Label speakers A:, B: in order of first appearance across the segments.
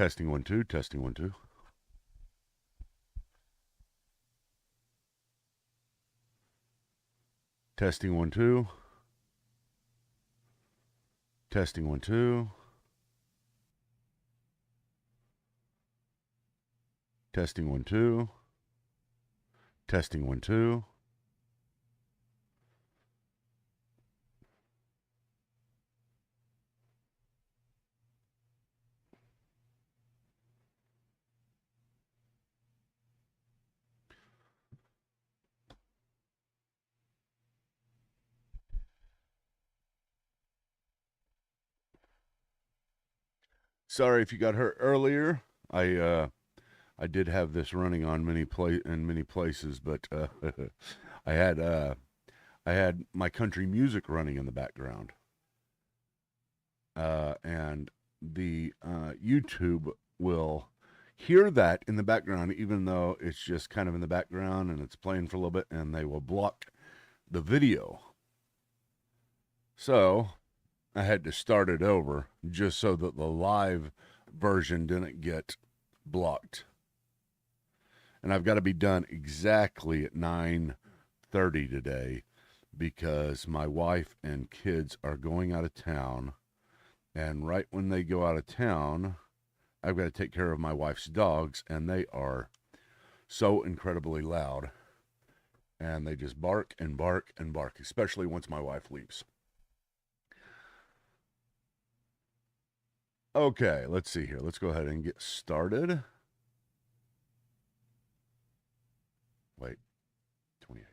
A: Testing 1 2, testing 1 2. Testing 1 2. Testing 1 2. Testing 1 2. Testing 1 2. Sorry if you got hurt earlier. I did have this running on many places, but I had my country music running in the background, and the YouTube will hear that in the background, even though it's just kind of in the background and it's playing for a little bit, and they will block the video. So I had to start it over just so that the live version didn't get blocked. And I've got to be done exactly at 9:30 today because my wife and kids are going out of town. And right when they go out of town, I've got to take care of my wife's dogs, and they are so incredibly loud. And they just bark and bark and bark, especially once my wife leaves. Okay, let's see here. Let's go ahead and get started. Wait, 28.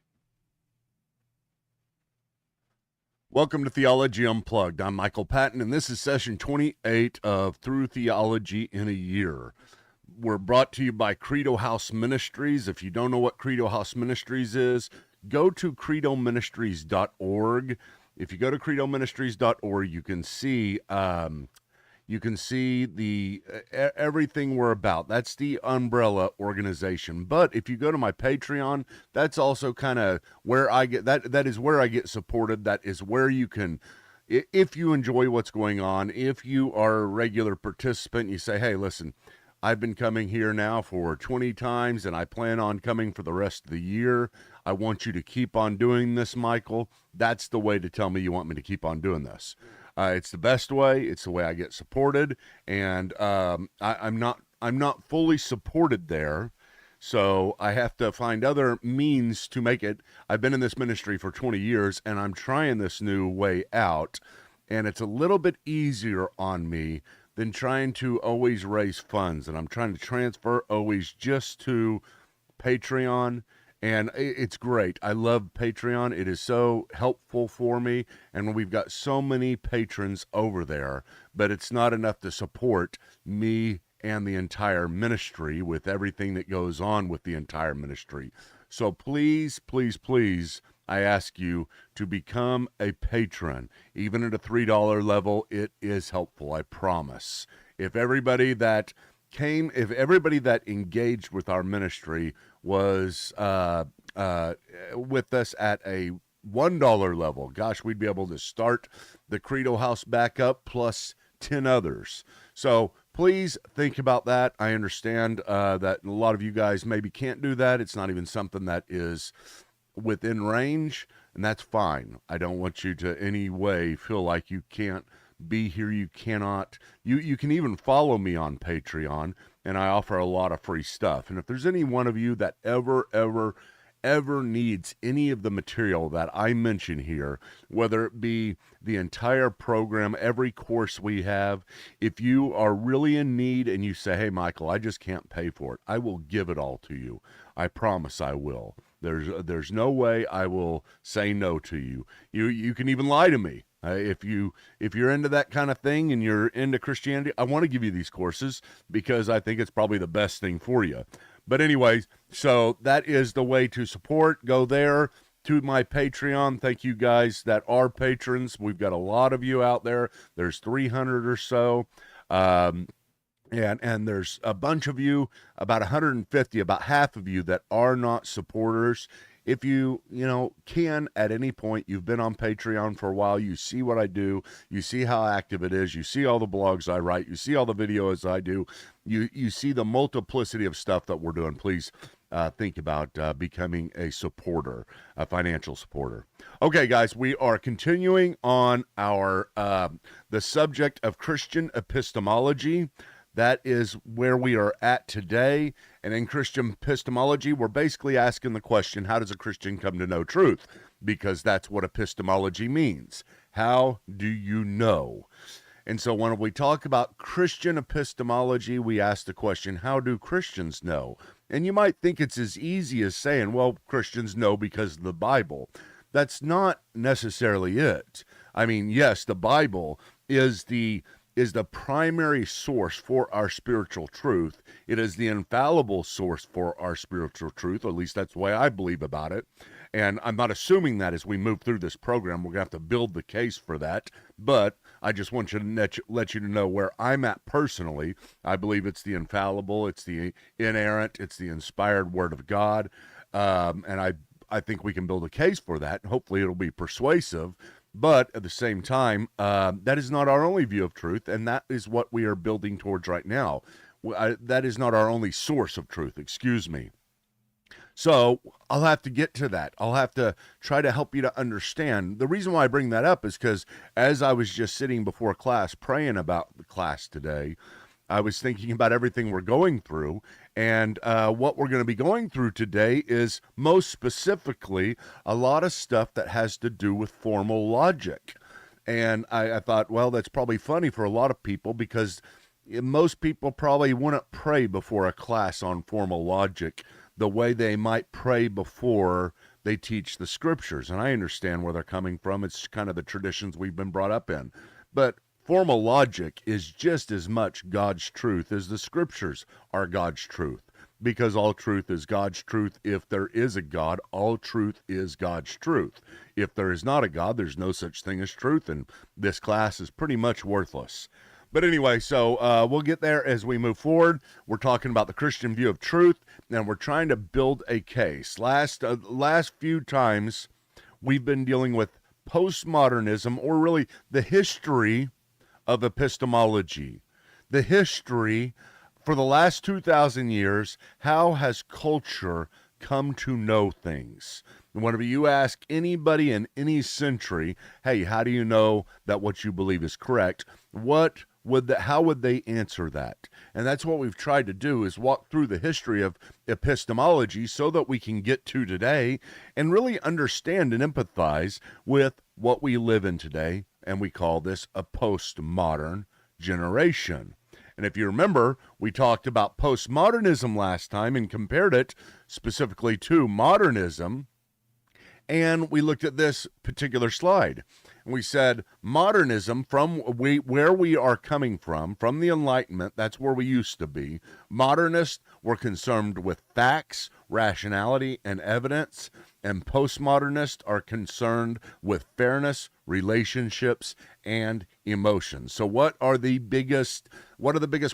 A: Welcome to Theology Unplugged. I'm Michael Patton, and this is session 28 of Through Theology in a Year. We're brought to you by Credo House Ministries. If you don't know what Credo House Ministries is, go to credoministries.org. If you go to credoministries.org, you can see the everything we're about. That's the umbrella organization. But if you go to my Patreon, that's also kind of where I get that is where I get supported. That is where you can, if you enjoy what's going on, if you are a regular participant, you say, hey, listen, I've been coming here now for 20 times and I plan on coming for the rest of the year. I want you to keep on doing this, Michael. That's the way to tell me you want me to keep on doing this. It's the best way. It's the way I get supported, and I'm not fully supported there, so I have to find other means to make it. I've been in this ministry for 20 years, and I'm trying this new way out, and it's a little bit easier on me than trying to always raise funds, and I'm trying to transfer always just to Patreon. And it's great. I love Patreon. It is so helpful for me. And we've got so many patrons over there, but it's not enough to support me and the entire ministry with everything that goes on with the entire ministry. So please, please, please, I ask you to become a patron. Even at a $3 level, it is helpful, I promise. If everybody that engaged with our ministry was with us at a $1 level, gosh, we'd be able to start the Credo House back up plus 10 others. So please think about that. I understand that a lot of you guys maybe can't do that. It's not even something that is within range, and that's fine. I don't want you to any way feel like you can't be here. You cannot. You can even follow me on Patreon, and I offer a lot of free stuff. And if there's any one of you that ever needs any of the material that I mention here, whether it be the entire program, every course we have, if you are really in need and you say, hey, Michael, I just can't pay for it, I will give it all to you. I promise I will. There's no way I will say no to you. You can even lie to me. If you're into that kind of thing and you're into Christianity, I want to give you these courses because I think it's probably the best thing for you. But anyways, so that is the way to support. Go there to my Patreon. Thank you guys that are patrons. We've got a lot of you out there. There's 300 or so. And there's a bunch of you, about 150, about half of you that are not supporters. If you can at any point, you've been on Patreon for a while, you see what I do, you see how active it is, you see all the blogs I write, you see all the videos I do, you see the multiplicity of stuff that we're doing. Please think about becoming a supporter, a financial supporter. Okay, guys, we are continuing on our the subject of Christian epistemology. That is where we are at today. And in Christian epistemology, we're basically asking the question, how does a Christian come to know truth? Because that's what epistemology means. How do you know? And so when we talk about Christian epistemology, we ask the question, how do Christians know? And you might think it's as easy as saying, well, Christians know because of the Bible. That's not necessarily it. I mean, yes, the Bible is the primary source for our spiritual truth. It is the infallible source for our spiritual truth, or at least that's the way I believe about it. And I'm not assuming that as we move through this program, we're going to have to build the case for that. But I just want you to let you know where I'm at personally. I believe it's the infallible, it's the inerrant, it's the inspired Word of God. And I think we can build a case for that. Hopefully it'll be persuasive. But at the same time, that is not our only view of truth, and that is what we are building towards right now. That is not our only source of truth, excuse me. So I'll have to get to that. I'll have to try to help you to understand. The reason why I bring that up is because as I was just sitting before class praying about the class today, I was thinking about everything we're going through, and what we're going to be going through today is most specifically a lot of stuff that has to do with formal logic. And I thought, well, that's probably funny for a lot of people because most people probably wouldn't pray before a class on formal logic the way they might pray before they teach the scriptures. And I understand where they're coming from. It's kind of the traditions we've been brought up in. But formal logic is just as much God's truth as the scriptures are God's truth, because all truth is God's truth. If there is a God, all truth is God's truth. If there is not a God, there's no such thing as truth, and this class is pretty much worthless. But anyway, so we'll get there as we move forward. We're talking about the Christian view of truth, and we're trying to build a case. Last few times, we've been dealing with postmodernism, or really the history of epistemology. The history for the last 2,000 years, how has culture come to know things? Whenever you ask anybody in any century, hey, how do you know that what you believe is correct? How would they answer that? And that's what we've tried to do, is walk through the history of epistemology so that we can get to today and really understand and empathize with what we live in today. And we call this a postmodern generation. And if you remember, we talked about postmodernism last time and compared it specifically to modernism. And we looked at this particular slide. And we said modernism, where we are coming from the Enlightenment, that's where we used to be. Modernists were concerned with facts, rationality, and evidence. And postmodernists are concerned with fairness, relationships, and emotions. So what are the biggest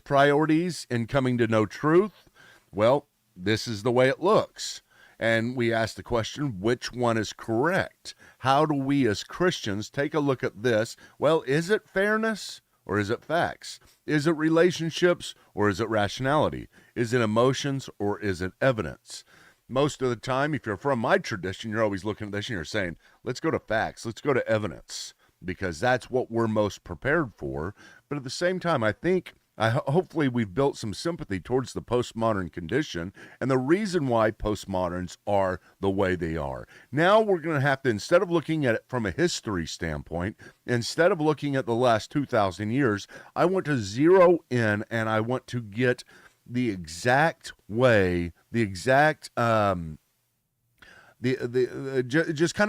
A: priorities in coming to know truth? Well, this is the way it looks. And we ask the question, which one is correct? How do we as Christians take a look at this? Well, is it fairness or is it facts? Is it relationships or is it rationality? Is it emotions or is it evidence? Most of the time, if you're from my tradition, you're always looking at this and you're saying, let's go to facts, let's go to evidence, because that's what we're most prepared for. But at the same time, I think hopefully we've built some sympathy towards the postmodern condition and the reason why postmoderns are the way they are. Now we're going to have to, instead of looking at it from a history standpoint, instead of looking at the last 2,000 years, I want to zero in and I want to get the exact way, just kind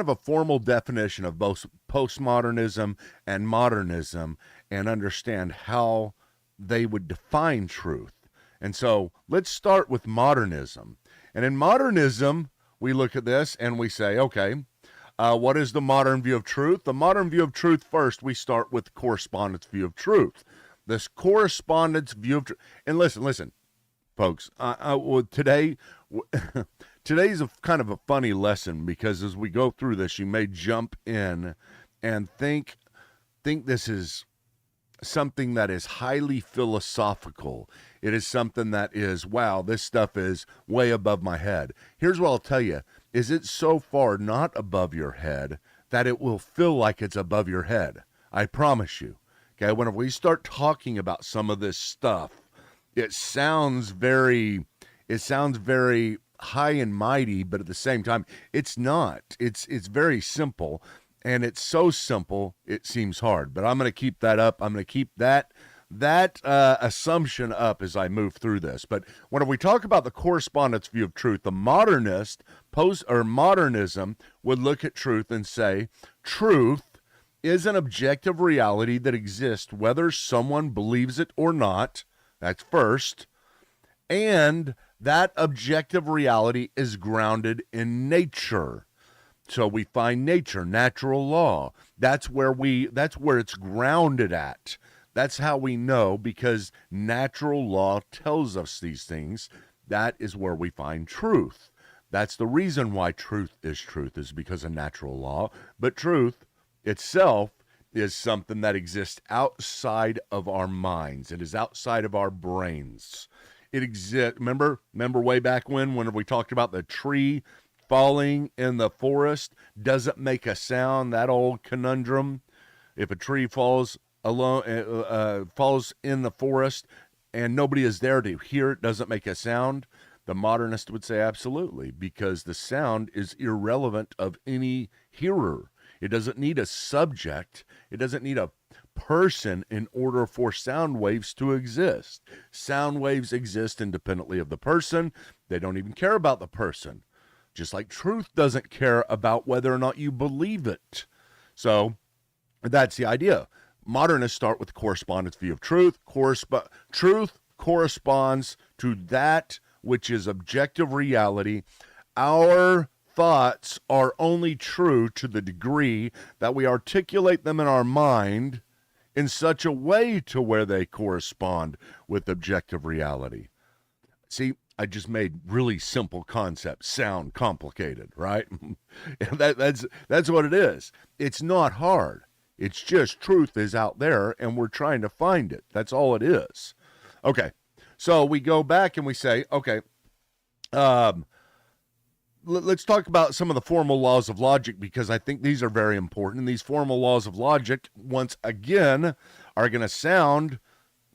A: of a formal definition of both postmodernism and modernism, and understand how they would define truth. And so let's start with modernism. And in modernism, we look at this and we say, okay, what is the modern view of truth? The modern view of truth, first, we start with the correspondence view of truth. this correspondence view of truth. And listen, folks, today, today's a kind of a funny lesson, because as we go through this, you may jump in and think this is something that is highly philosophical. It is something that is, wow, this stuff is way above my head. Here's what I'll tell you, is it's so far not above your head that it will feel like it's above your head. I promise you. Okay, whenever we start talking about some of this stuff, it sounds very high and mighty, but at the same time, it's not. It's very simple, and it's so simple it seems hard. But I'm going to keep that up. I'm going to keep that assumption up as I move through this. But when we talk about the correspondence view of truth, the modernist modernism would look at truth and say, truth is an objective reality that exists whether someone believes it or not. That's first. And that objective reality is grounded in nature. So we find nature, natural law. That's where it's grounded at. That's how we know, because natural law tells us these things. That is where we find truth. That's the reason why truth, is because of natural law. But truth itself is something that exists outside of our minds. It is outside of our brains. It exists. Remember way back when we talked about the tree falling in the forest doesn't make a sound, that old conundrum. If a tree falls alone, falls in the forest and nobody is there to hear it, doesn't make a sound, the modernist would say absolutely, because the sound is irrelevant of any hearer. It doesn't need a subject. It doesn't need a person in order for sound waves to exist. Sound waves exist independently of the person. They don't even care about the person. Just like truth doesn't care about whether or not you believe it. So that's the idea. Modernists start with the correspondence view of truth. Truth corresponds to that which is objective reality. Our thoughts are only true to the degree that we articulate them in our mind in such a way to where they correspond with objective reality. See, I just made really simple concepts sound complicated, right? That's what it is. It's not hard. It's just truth is out there and we're trying to find it. That's all it is. Okay, so we go back and we say, okay, let's talk about some of the formal laws of logic, because I think these are very important. And these formal laws of logic, once again, are going to sound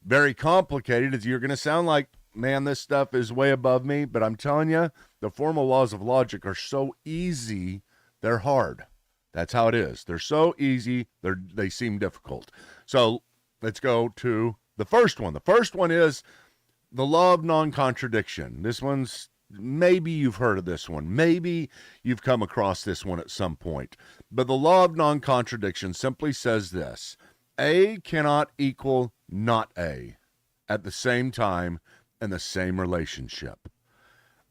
A: very complicated. As you're going to sound like, man, this stuff is way above me. But I'm telling you, the formal laws of logic are so easy, they're hard. That's how it is. They're so easy, they seem difficult. So let's go to the first one. The first one is the law of non-contradiction. This one's, maybe you've heard of this one. Maybe you've come across this one at some point. But the law of non-contradiction simply says this: A cannot equal not A at the same time in the same relationship.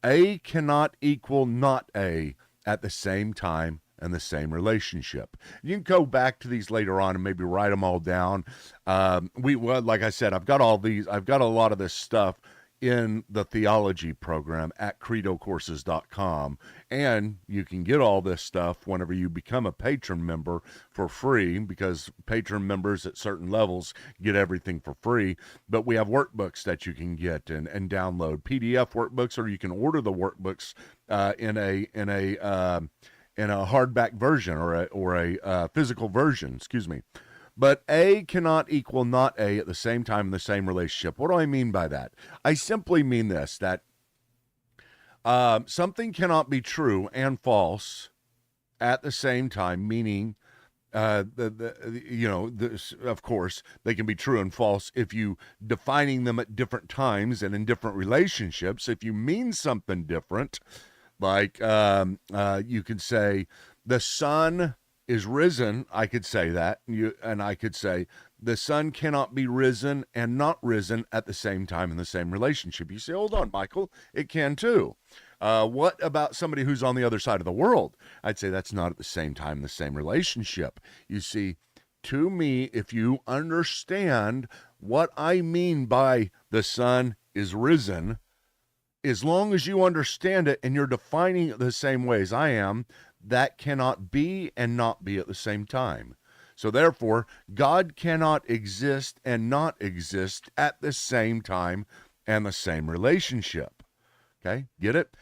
A: A cannot equal not A at the same time in the same relationship. You can go back to these later on and maybe write them all down. Like I said, I've got a lot of this stuff in the theology program at credocourses.com, and you can get all this stuff whenever you become a patron member for free, because patron members at certain levels get everything for free. But we have workbooks that you can get and download PDF workbooks, or you can order the workbooks in a hardback version or a physical version, excuse me. But A cannot equal not A at the same time in the same relationship. What do I mean by that? I simply mean this, that something cannot be true and false at the same time, meaning, of course, they can be true and false if you defining them at different times and in different relationships. If you mean something different, like you could say the sun is risen, I could say that, and I could say the sun cannot be risen and not risen at the same time in the same relationship. You say, hold on, Michael, it can too. What about somebody who's on the other side of the world? I'd say that's not at the same time in the same relationship. You see, to me, if you understand what I mean by the sun is risen, as long as you understand it and you're defining it the same way as I am, that cannot be and not be at the same time. So therefore, God cannot exist and not exist at the same time and the same relationship. Okay, get it?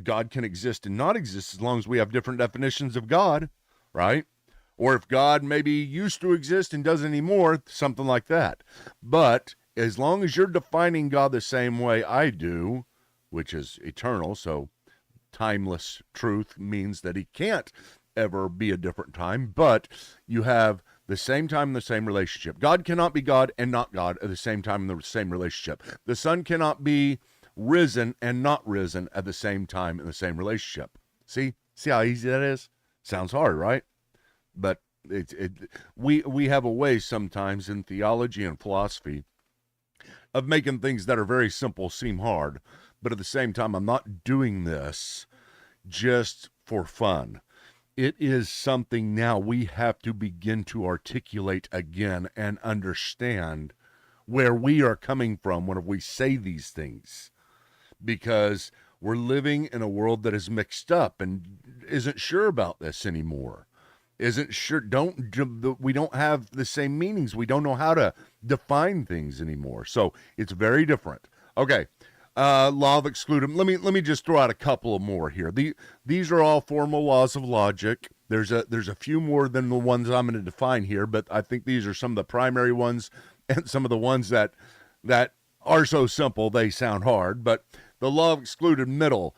A: God can exist and not exist as long as we have different definitions of God, right? Or if God maybe used to exist and doesn't anymore, something like that. But as long as you're defining God the same way I do, which is eternal, so timeless truth means that he can't ever be a different time, but you have the same time and the same relationship. God cannot be God and not God at the same time in the same relationship. The sun cannot be risen and not risen at the same time in the same relationship. See how easy that is? Sounds hard, right? But we have a way sometimes in theology and philosophy of making things that are very simple seem hard. But at the same time, I'm not doing this just for fun. It is something now we have to begin to articulate again and understand where we are coming from when we say these things. Because we're living in a world that is mixed up and isn't sure about this anymore. Isn't sure, we don't have the same meanings. We don't know how to define things anymore. So it's very different. Okay. Law of exclusion. Let me just throw out a couple of more here. These are all formal laws of logic. There's a few more than the ones I'm going to define here, but I think these are some of the primary ones and some of the ones that are so simple they sound hard. But the law of excluded middle.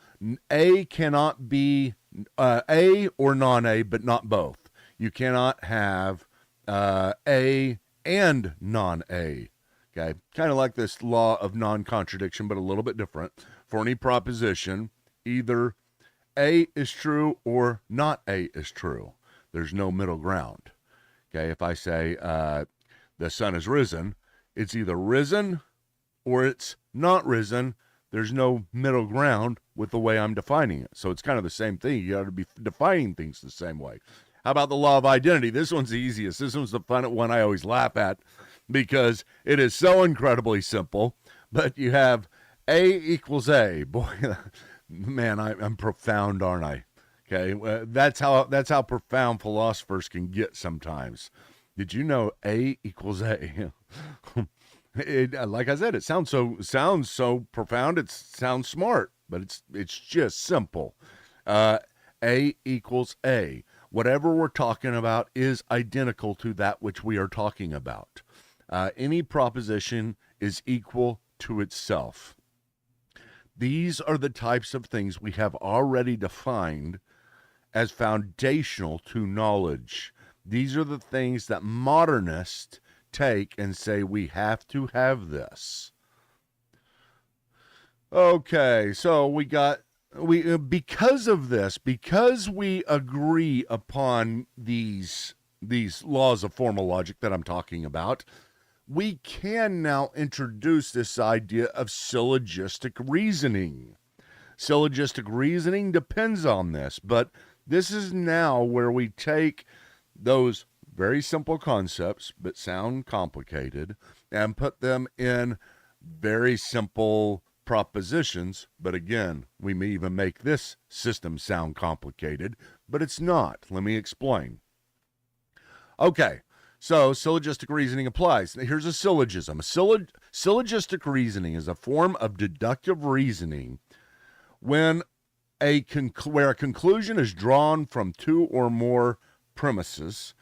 A: A cannot be A or non-A, but not both. You cannot have A and non-A. Okay, kind of like this law of non-contradiction, but a little bit different. For any proposition, either A is true or not A is true. There's no middle ground. Okay, if I say the sun is risen, it's either risen or it's not risen. There's no middle ground with the way I'm defining it. So it's kind of the same thing. You got to be defining things the same way. How about the law of identity? This one's the easiest. This one's the fun one I always laugh at, because it is so incredibly simple. But you have A equals A. Boy, man, I'm profound, aren't I? Okay, that's how profound philosophers can get sometimes. Did you know A equals A? Like I said, it sounds so profound. It sounds smart, but it's just simple. A equals A. Whatever we're talking about is identical to that which we are talking about. Any proposition is equal to itself. These are the types of things we have already defined as foundational to knowledge. These are the things that modernists take and say we have to have this. Okay, so because of this, because we agree upon these laws of formal logic that I'm talking about, we can now introduce this idea of syllogistic reasoning. Syllogistic reasoning depends on this, but this is now where we take those very simple concepts but sound complicated and put them in very simple propositions. But again, we may even make this system sound complicated, but it's not. Let me explain. Okay, so syllogistic reasoning applies. Here's a syllogism. Syllogistic reasoning is a form of deductive reasoning where a conclusion is drawn from two or more premises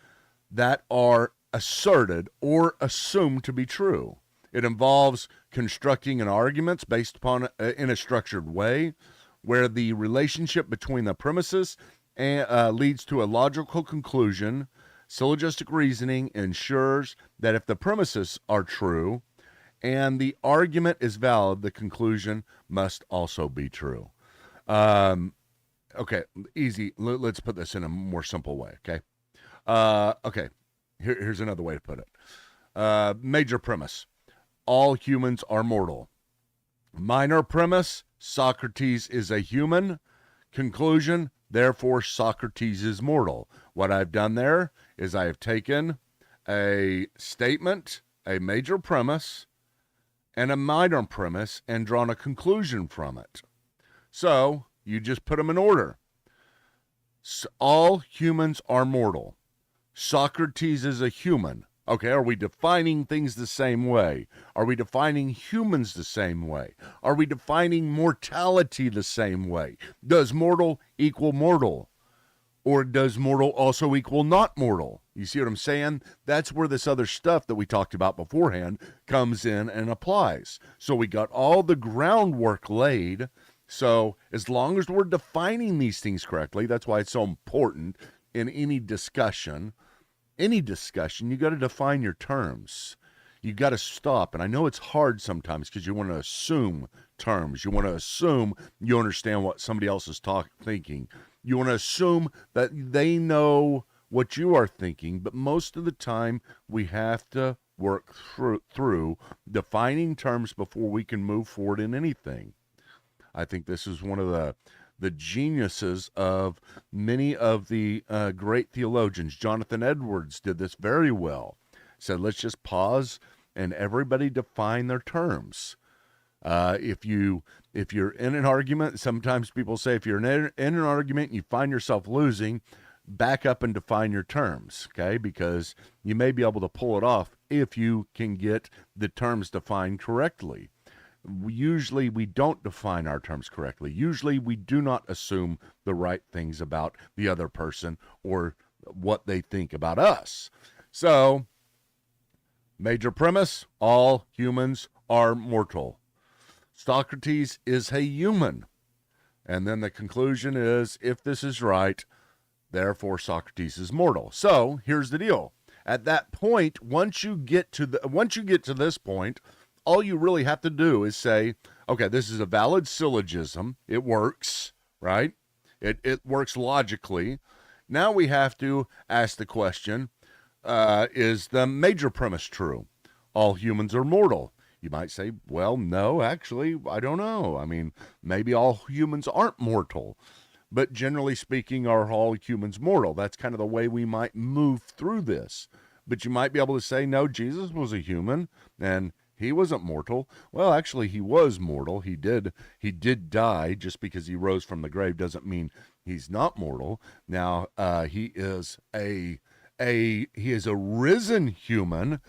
A: that are asserted or assumed to be true. It involves constructing an argument based upon in a structured way, where the relationship between the premises leads to a logical conclusion. Syllogistic reasoning ensures that if the premises are true and the argument is valid, the conclusion must also be true. Okay, easy. Let's put this in a more simple way, okay? Okay, here's another way to put it. Major premise: all humans are mortal. Minor premise: Socrates is a human. Conclusion: therefore Socrates is mortal. What I've done there is I have taken a statement a major premise and a minor premise and drawn a conclusion from it. So you just put them in order. All humans are mortal. Socrates is a human. Okay, are we defining things the same way? Are we defining humans the same way? Are we defining mortality the same way? Does mortal equal mortal? Or does mortal also equal not mortal? You see what I'm saying? That's where this other stuff that we talked about beforehand comes in and applies. So we got all the groundwork laid. So as long as we're defining these things correctly, that's why it's so important in any discussion, you got to define your terms. You got to stop. And I know it's hard sometimes because you want to assume terms. You want to assume you understand what somebody else is thinking. You want to assume that they know what you are thinking, but most of the time we have to work through defining terms before we can move forward in anything. I think this is one of the geniuses of many of the great theologians. Jonathan Edwards did this very well. Said, let's just pause and everybody define their terms. If you're in an argument, sometimes people say if you're in an argument and you find yourself losing, back up and define your terms, okay? Because you may be able to pull it off if you can get the terms defined correctly. Usually we don't define our terms correctly. Usually we do not assume the right things about the other person or what they think about us. So, major premise, all humans are mortal. Socrates is a human. And then the conclusion is, if this is right, therefore Socrates is mortal. So here's the deal. At that point, once you get to this point, all you really have to do is say, okay, this is a valid syllogism. It works, right? It works logically. Now we have to ask the question, is the major premise true? All humans are mortal. You might say, well, no, actually, I don't know. I mean, maybe all humans aren't mortal. But generally speaking, are all humans mortal? That's kind of the way we might move through this. But you might be able to say, no, Jesus was a human, and he wasn't mortal. Well, actually, he was mortal. He did die. Just because he rose from the grave doesn't mean he's not mortal. Now, he is a risen human.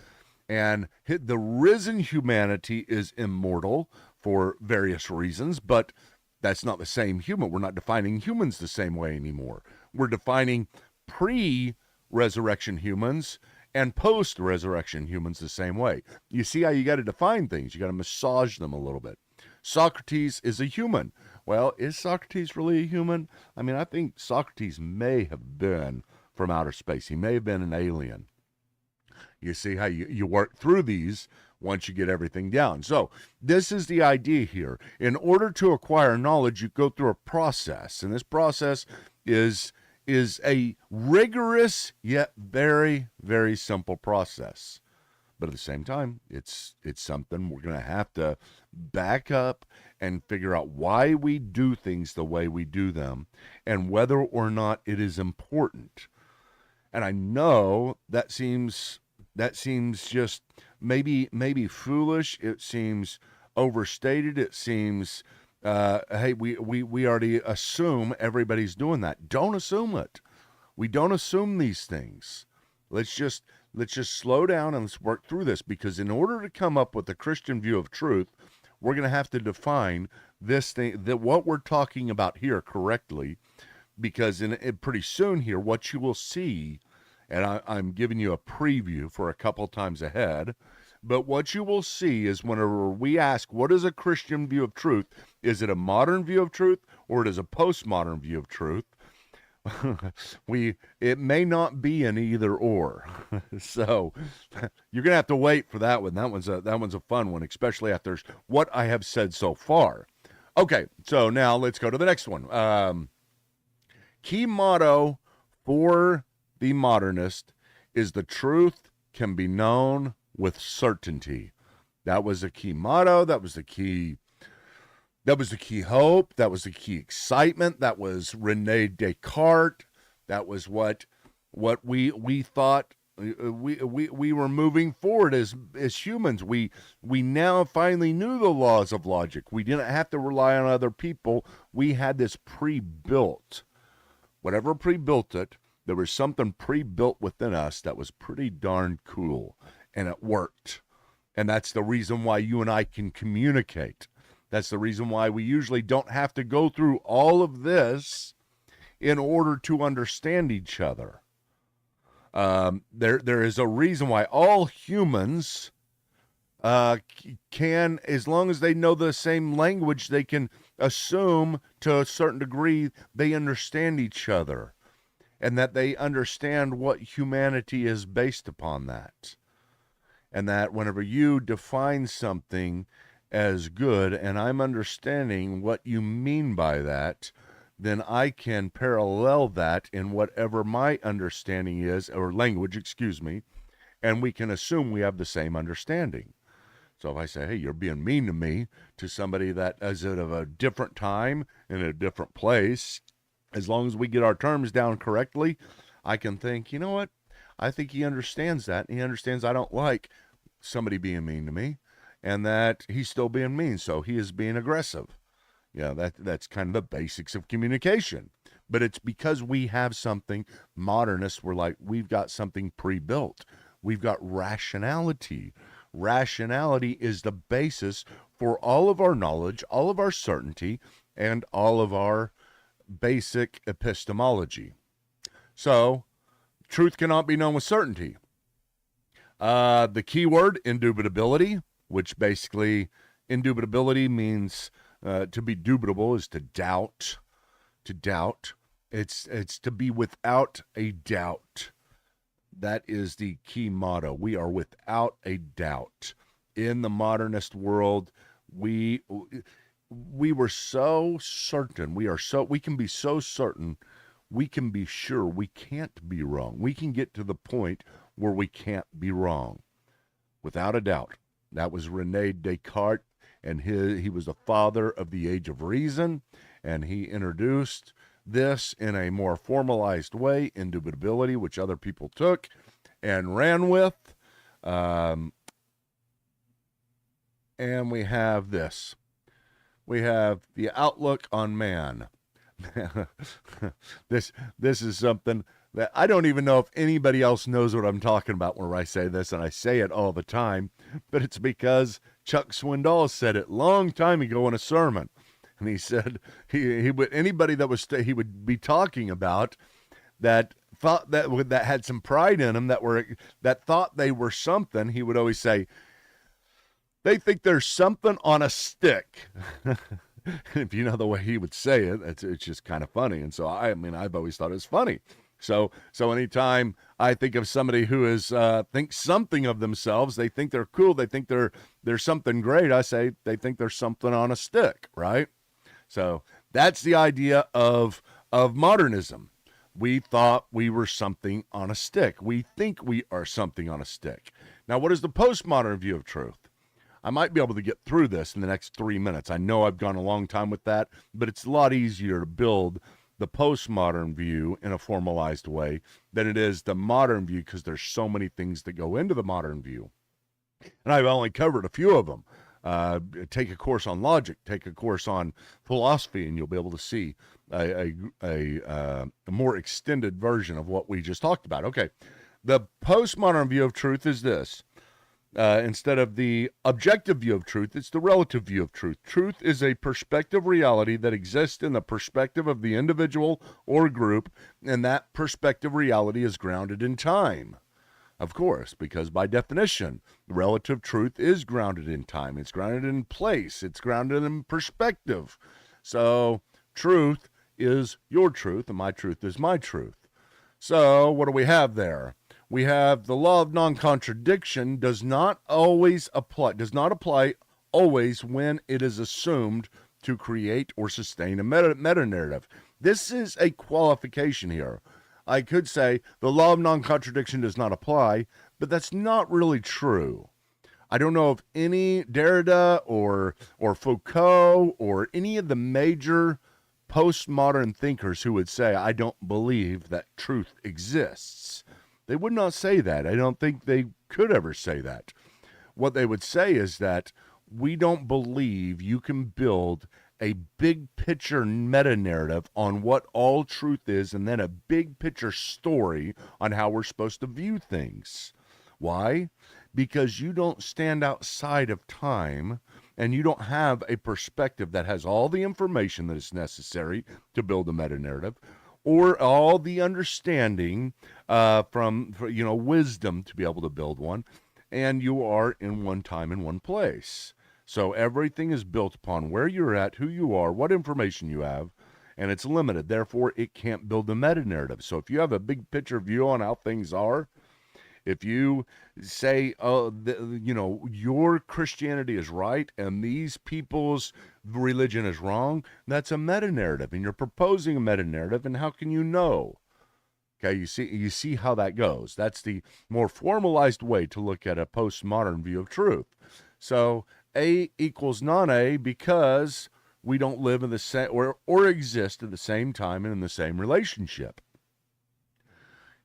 A: And the risen humanity is immortal for various reasons, but that's not the same human. We're not defining humans the same way anymore. We're defining pre-resurrection humans and post-resurrection humans the same way. You see how you got to define things. You got to massage them a little bit. Socrates is a human. Well, is Socrates really a human? I mean, I think Socrates may have been from outer space. He may have been an alien. You see how you work through these once you get everything down. So this is the idea here. In order to acquire knowledge, you go through a process. And this process is a rigorous yet very, very simple process. But at the same time, it's something we're going to have to back up and figure out why we do things the way we do them and whether or not it is important. And I know that seems just maybe foolish. It seems overstated. It seems, hey, we already assume everybody's doing that. Don't assume it. We don't assume these things. Let's just slow down and let's work through this, because in order to come up with a Christian view of truth, we're going to have to define this thing, that what we're talking about here correctly, because in pretty soon here, what you will see, and I'm giving you a preview for a couple times ahead, but what you will see is whenever we ask, what is a Christian view of truth? Is it a modern view of truth or it is a postmodern view of truth? It may not be an either or. So you're gonna have to wait for that one. That one's a fun one, especially after what I have said so far. Okay, so now let's go to the next one. Key motto for the modernist is the truth can be known with certainty. That was a key motto. That was the key hope. That was the key excitement. That was Rene Descartes. That was what we thought We were moving forward as humans. We now finally knew the laws of logic. We didn't have to rely on other people. We had this pre-built. Whatever pre-built it, there was something pre-built within us that was pretty darn cool, and it worked. And that's the reason why you and I can communicate. That's the reason why we usually don't have to go through all of this in order to understand each other. There is a reason why all humans can, as long as they know the same language, they can assume to a certain degree they understand each other, and that they understand what humanity is based upon that. And that whenever you define something as good, and I'm understanding what you mean by that, then I can parallel that in whatever my understanding is, or language, excuse me, and we can assume we have the same understanding. So if I say, hey, you're being mean to me, to somebody that is at a different time, in a different place, as long as we get our terms down correctly, I can think, you know what? I think he understands that. He understands I don't like somebody being mean to me, and that he's still being mean, so he is being aggressive. Yeah, that's kind of the basics of communication. But it's because we have something, modernists were like, we've got something pre-built. We've got rationality. Rationality is the basis for all of our knowledge, all of our certainty, and all of our basic epistemology. So, truth cannot be known with certainty. The key word, indubitability, which basically, indubitability means to be dubitable is to doubt. To doubt. It's to be without a doubt. That is the key motto. We are without a doubt. In the modernist world, we were so certain. We can be so certain. We can be sure we can't be wrong. We can get to the point where we can't be wrong. Without a doubt. That was René Descartes, and he was the father of the age of reason, and he introduced this in a more formalized way, indubitability, which other people took and ran with. And we have this. We have the outlook on man. This is something that I don't even know if anybody else knows what I'm talking about when I say this, and I say it all the time, but it's because Chuck Swindoll said it long time ago in a sermon. And he said he would, anybody that was he would be talking about that thought that had some pride in them, that thought they were something, he would always say, they think there's something on a stick. If you know the way he would say it, it's just kind of funny. And so I've always thought it was funny. So anytime I think of somebody who is thinks something of themselves, they think they're cool, they think they're something great, I say they think there's something on a stick, right? So that's the idea of modernism. We thought we were something on a stick. We think we are something on a stick. Now, what is the postmodern view of truth? I might be able to get through this in the next 3 minutes. I know I've gone a long time with that, but it's a lot easier to build the postmodern view in a formalized way than it is the modern view, because there's so many things that go into the modern view. And I've only covered a few of them. Take a course on logic, take a course on philosophy, and you'll be able to see a more extended version of what we just talked about. Okay, the postmodern view of truth is this. Instead of the objective view of truth, it's the relative view of truth. Truth is a perspective reality that exists in the perspective of the individual or group, and that perspective reality is grounded in time. Of course, because by definition, relative truth is grounded in time. It's grounded in place. It's grounded in perspective. So truth is your truth, and my truth is my truth. So what do we have there? We have the law of non-contradiction does not apply always when it is assumed to create or sustain a meta-narrative. This is a qualification here. I could say the law of non-contradiction does not apply, but that's not really true. I don't know of any Derrida or Foucault or any of the major postmodern thinkers who would say, I don't believe that truth exists. They would not say that. I don't think they could ever say that. What they would say is that we don't believe you can build a big picture meta narrative on what all truth is and then a big picture story on how we're supposed to view things. Why? Because you don't stand outside of time and you don't have a perspective that has all the information that is necessary to build a meta narrative or all the understanding from wisdom to be able to build one. And you are in one time and one place. So everything is built upon where you're at, who you are, what information you have, and it's limited. Therefore, it can't build a meta-narrative. So if you have a big picture view on how things are, if you say, your Christianity is right and these people's religion is wrong, that's a meta-narrative, and you're proposing a meta-narrative, and how can you know? Okay, you see how that goes. That's the more formalized way to look at a postmodern view of truth. So A equals non-A because we don't live in the same or exist at the same time and in the same relationship.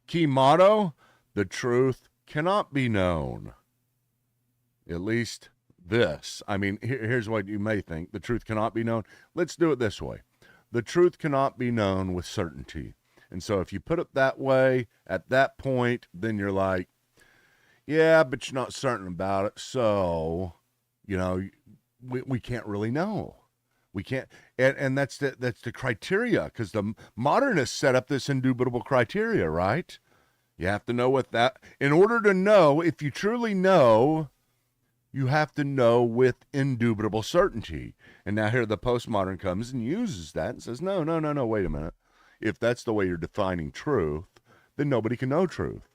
A: Key motto: the truth cannot be known. At least this. I mean, here's what you may think. The truth cannot be known. Let's do it this way. The truth cannot be known with certainty. And so if you put it that way, at that point, then you're like, yeah, but you're not certain about it. So, we can't really know. We can't, and that's the criteria, because the modernists set up this indubitable criteria, right? You have to know what that, in order to know, if you truly know, you have to know with indubitable certainty. And now here the postmodern comes and uses that and says, no, wait a minute. If that's the way you're defining truth, then nobody can know truth.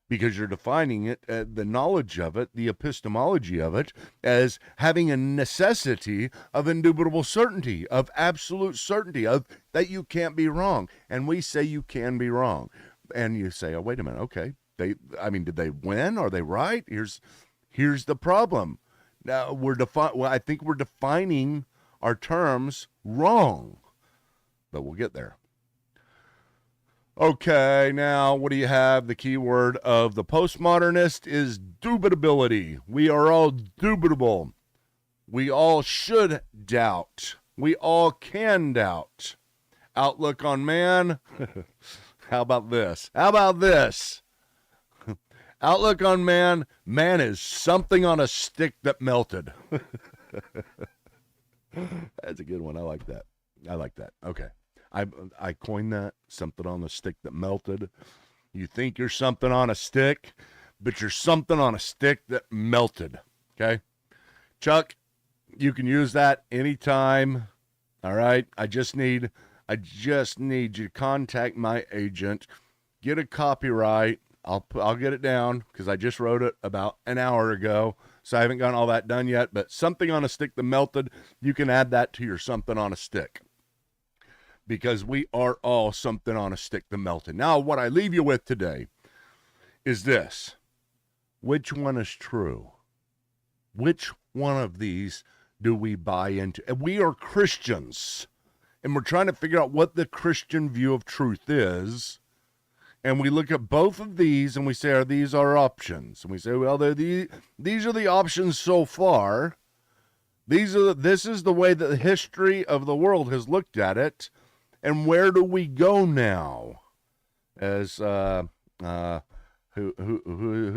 A: Because you're defining it, the knowledge of it, the epistemology of it, as having a necessity of indubitable certainty, of absolute certainty, of that you can't be wrong. And we say you can be wrong. And you say, oh, wait a minute, okay. Did they win? Are they right? Here's the problem. Now I think we're defining our terms wrong. But we'll get there. Okay, now what do you have? The key word of the postmodernist is dubitability. We are all dubitable. We all should doubt. We all can doubt. Outlook on man. How about this? Outlook on man. Man is something on a stick that melted. That's a good one. I like that. Okay. I coined that, something on the stick that melted. You think you're something on a stick, but you're something on a stick that melted. Okay? Chuck, you can use that anytime. All right? I just need you to contact my agent, get a copyright. I'll get it down because I just wrote it about an hour ago, so I haven't gotten all that done yet. But something on a stick that melted, you can add that to your something on a stick. Because we are all something on a stick that melted. Now, what I leave you with today is this. Which one is true? Which one of these do we buy into? And we are Christians, and we're trying to figure out what the Christian view of truth is. And we look at both of these, and we say, are these our options? And we say, well, these are the options so far. This is the way that the history of the world has looked at it. And where do we go now? As who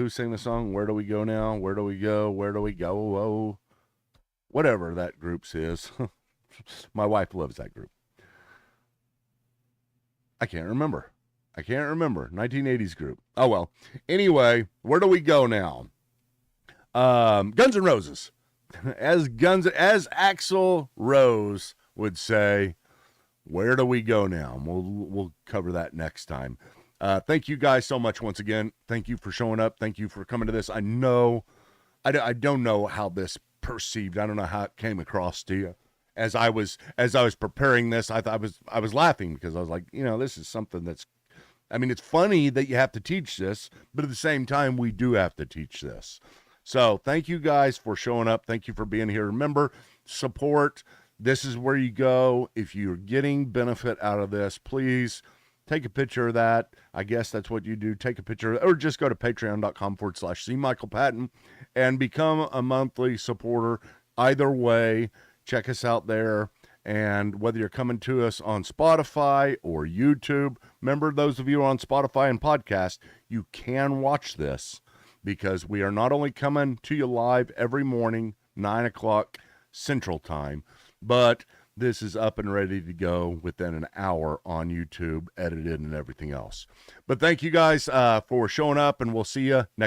A: sang the song? Where do we go now? Where do we go? Where do we go? Oh, whatever that group's is. My wife loves that group. I can't remember. 1980s group. Oh well. Anyway, where do we go now? Guns N' Roses. As Axl Rose would say. Where do we go now? We'll cover that next time. Thank you guys so much once again. Thank you for showing up. Thank you for coming to this. I know, I don't know how this perceived. I don't know how it came across to you. As I was preparing this, I was laughing because I was like, this is something that's, it's funny that you have to teach this, but at the same time, we do have to teach this. So thank you guys for showing up. Thank you for being here. Remember, support. This is where you go. If you're getting benefit out of this, please take a picture of that. I guess that's what you do. Take a picture, or just go to patreon.com/C Michael Patton and become a monthly supporter. Either way, check us out there. And whether you're coming to us on Spotify or YouTube, remember, those of you on Spotify and podcast, you can watch this, because we are not only coming to you live every morning, 9 o'clock Central Time, but this is up and ready to go within an hour on YouTube, edited and everything else. But thank you guys for showing up, and we'll see you next